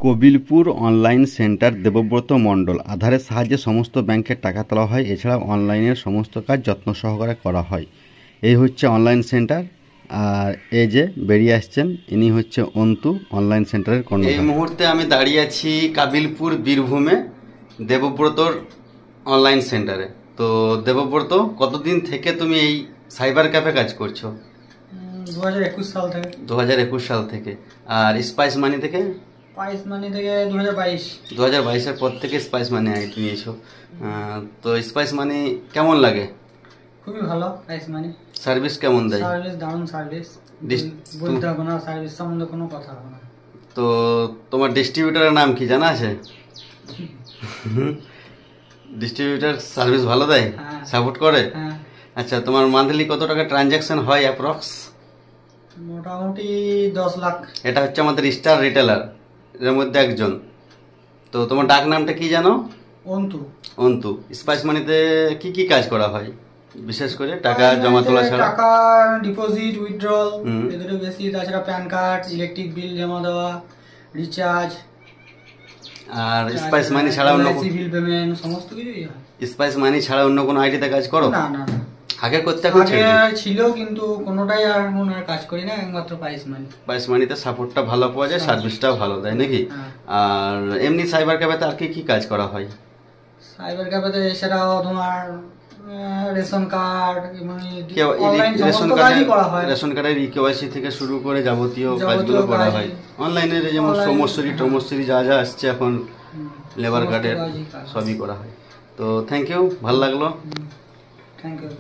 Kabilpur online centre Debabrata মণ্ডল। আধারের সাহায্যে সমস্ত ব্যাংকের টাকা তোলা হয়, এছাড়াও অনলাইনের সমস্ত কাজ যত্ন সহকারে করা হয়। এই হচ্ছে অনলাইন সেন্টার। আর এই যে বেরিয়ে আসছেন, ইনি হচ্ছে অন্তু, অনলাইন সেন্টারের কর্ণধার। এই মুহূর্তে আমি দাঁড়িয়ে আছি কাবিলপুর বীরভূমে দেবব্রতর অনলাইন সেন্টারে। তো দেবব্রত, কতদিন থেকে তুমি এই সাইবার ক্যাফে কাজ করছো? 2021 সাল থেকে। 2021 সাল থেকে। আর স্পাইস মানি থেকে? স্পাইস মানি থেকে 2022। 2022-এর পর থেকে স্পাইস মানি আইডি নিয়েছো। তো স্পাইস মানি কেমন লাগে? খুবই ভালো। স্পাইস মানি সার্ভিস কেমন দেয়? সার্ভিস দারুণ সার্ভিস, বলতে হবে না, সার্ভিস সম্বন্ধে কোনো কথা হবে না। তো তোমার ডিস্ট্রিবিউটরের নাম কি জানা আছে? ডিস্ট্রিবিউটর সার্ভিস ভালো দেয়, সাপোর্ট করে? আচ্ছা, তোমার মান্থলি কত টাকা ট্রানজ্যাকশন হয় অ্যাপ্রক্স? মোটামুটি 10 লাখ। এটা হচ্ছে আমাদের স্টার রিটেলার এর মধ্যে একজন। তো তোমার ডাক নামটা কি জানো? অন্তু। অন্তু। স্পাইস মানিতে কি কি কাজ করা হয় বিশেষ করে? টাকা জমা তোলা ছাড়া? টাকা ডিপোজিট, উইথড্রল, এদের বেশি। তাছাড়া প্যান কার্ড, ইলেকট্রিক বিল জমা দেওয়া, রিচার্জ। আর স্পাইস মানি ছাড়া অন্য বিল পেমেন্ট সমস্ত কিছুই হয়। স্পাইস মানি ছাড়া অন্য কোনো আইডিতে কাজ করো? না না না, আগে করতে এখন ছিল, কিন্তু কোনোটাই আর মনে আর কাজ করি না, একমাত্র স্পাইস মানি। স্পাইস মানিতে সাপোর্টটা ভালো পাওয়া যায়, সার্ভিসটাও ভালো দেয় নাকি? আর এমনি সাইবার ক্যাফেতে আর কি কি কাজ করা হয়? সাইবার ক্যাফেতে এছাড়াও তোমার রেশন কার্ড, রেশন কার্ডের ইকেওয়াইসি থেকে শুরু করে যাবতীয় কাজগুলো করা হয় অনলাইনে। যেমন সমশ্রী যা যা আসছে এখন, লেবার কার্ডের সবই করা হয়। তো থ্যাংক ইউ, ভালো লাগলো। Thank you.